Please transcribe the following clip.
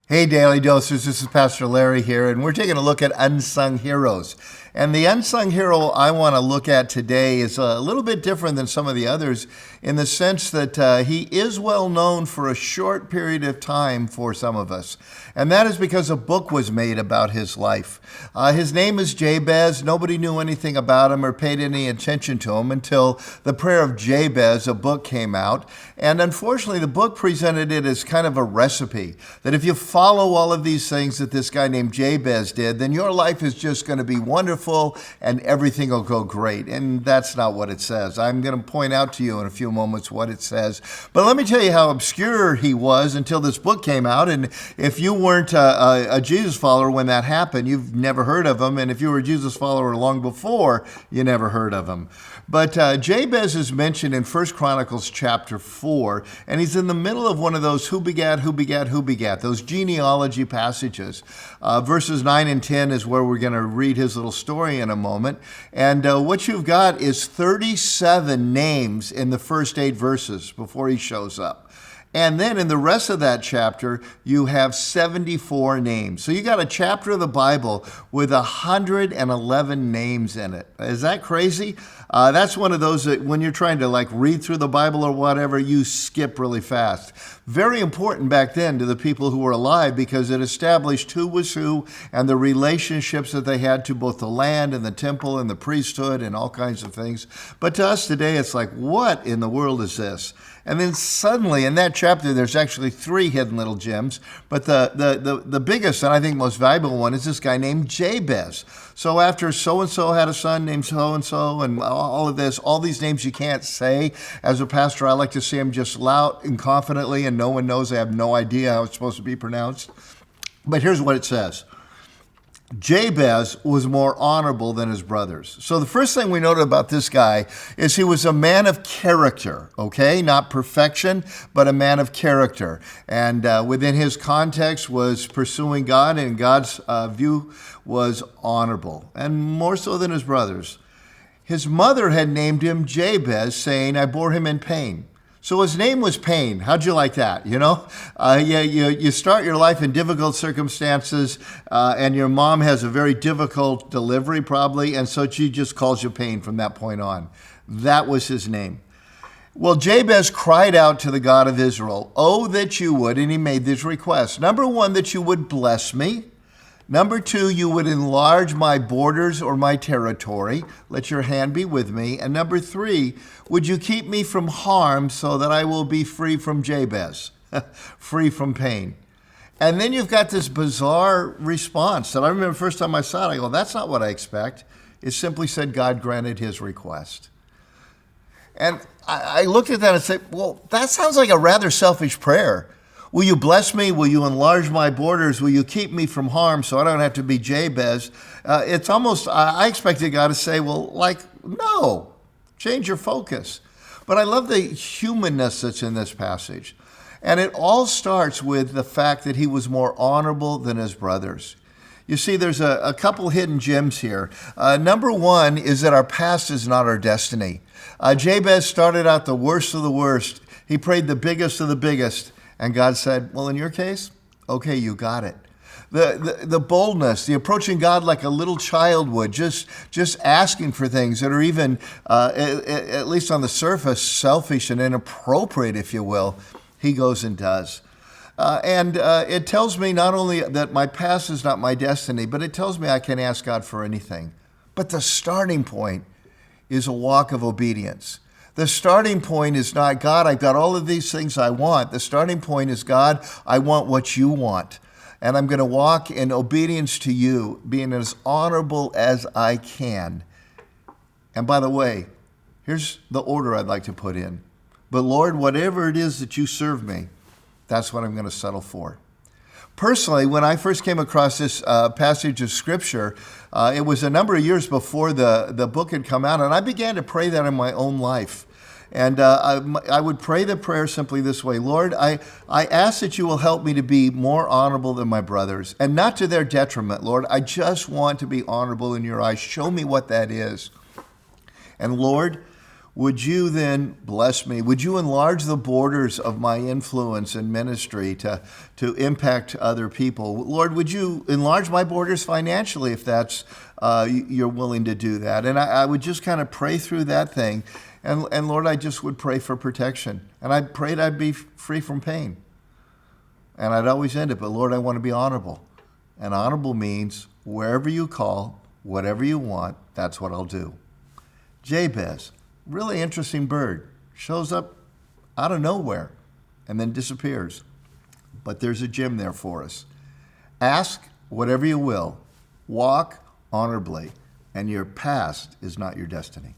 Hey, Daily Dosers, this is Pastor Larry here, and we're taking a look at Unsung Heroes. And the unsung hero I want to look at today is a little bit different than some of the others in the sense that he is well known for a short period of time for some of us. And that is because a book was made about his life. His name is Jabez. Nobody knew anything about him or paid any attention to him until the Prayer of Jabez, a book, came out. And unfortunately, the book presented it as kind of a recipe that if you follow all of these things that this guy named Jabez did, then your life is just going to be wonderful and everything will go great. And that's not what it says. I'm going to point out to you in a few moments what it says. But let me tell you how obscure he was until this book came out. And if you weren't a Jesus follower when that happened, you've never heard of him. And if you were a Jesus follower long before, you never heard of him. But Jabez is mentioned in 1 Chronicles chapter 4, and he's in the middle of one of those who begat, those genealogy passages. Verses 9 and 10 is where we're going to read his little story in a moment. And what you've got is 37 names in the first 8 verses before he shows up. And then in the rest of that chapter, you have 74 names. So you got a chapter of the Bible with 111 names in it. Is that crazy? That's one of those that when you're trying to read through the Bible or whatever, you skip really fast. Very important back then to the people who were alive because it established who was who and the relationships that they had to both the land and the temple and the priesthood and all kinds of things. But to us today, it's like, what in the world is this? And then suddenly in that chapter, there's actually 3 hidden little gems. But the biggest and I think most valuable one is this guy named Jabez. So after so-and-so had a son named so-and-so and all of this, all these names you can't say. As a pastor, I like to say them just loud and confidently, and no one knows. I have no idea how it's supposed to be pronounced. But here's what it says. Jabez was more honorable than his brothers. So the first thing we noted about this guy is he was a man of character, okay? Not perfection, but a man of character. And within his context was pursuing God, and God's view was honorable, and more so than his brothers. His mother had named him Jabez, saying, I bore him in pain. So his name was Pain. How'd you like that? You start your life in difficult circumstances, and your mom has a very difficult delivery probably, and so she just calls you Pain from that point on. That was his name. Well, Jabez cried out to the God of Israel, oh, that you would, and he made this request. Number 1, that you would bless me. Number 2, you would enlarge my borders or my territory. Let your hand be with me. And number 3, would you keep me from harm so that I will be free from Jabez, free from pain? And then you've got this bizarre response that I remember the first time I saw it, I go, that's not what I expect. It simply said God granted his request. And I looked at that and said, well, that sounds like a rather selfish prayer. Will you bless me? Will you enlarge my borders? Will you keep me from harm so I don't have to be Jabez? It's almost, I expected God to say, no, change your focus. But I love the humanness that's in this passage. And it all starts with the fact that he was more honorable than his brothers. You see, there's a couple hidden gems here. Number 1 is that our past is not our destiny. Jabez started out the worst of the worst. He prayed the biggest of the biggest. And God said, well, in your case, okay, you got it. The boldness, the approaching God like a little child would, just asking for things that are even, at least on the surface, selfish and inappropriate, if you will, he goes and does. And it tells me not only that my past is not my destiny, but it tells me I can ask God for anything. But the starting point is a walk of obedience. The starting point is not, God, I've got all of these things I want. The starting point is, God, I want what you want. And I'm going to walk in obedience to you, being as honorable as I can. And by the way, here's the order I'd like to put in. But Lord, whatever it is that you serve me, that's what I'm going to settle for. Personally, when I first came across this passage of Scripture, it was a number of years before the book had come out, and I began to pray that in my own life. And I would pray the prayer simply this way: Lord, I ask that you will help me to be more honorable than my brothers, and not to their detriment, Lord. I just want to be honorable in your eyes. Show me what that is. And Lord, would you then bless me? Would you enlarge the borders of my influence and ministry to impact other people? Lord, would you enlarge my borders financially if that's you're willing to do that? And I would just kind of pray through that thing. And Lord, I just would pray for protection. And I prayed I'd be free from pain. And I'd always end it, but Lord, I want to be honorable. And honorable means wherever you call, whatever you want, that's what I'll do. Jabez, really interesting bird. Shows up out of nowhere and then disappears. But there's a gem there for us. Ask whatever you will. Walk honorably. And your past is not your destiny.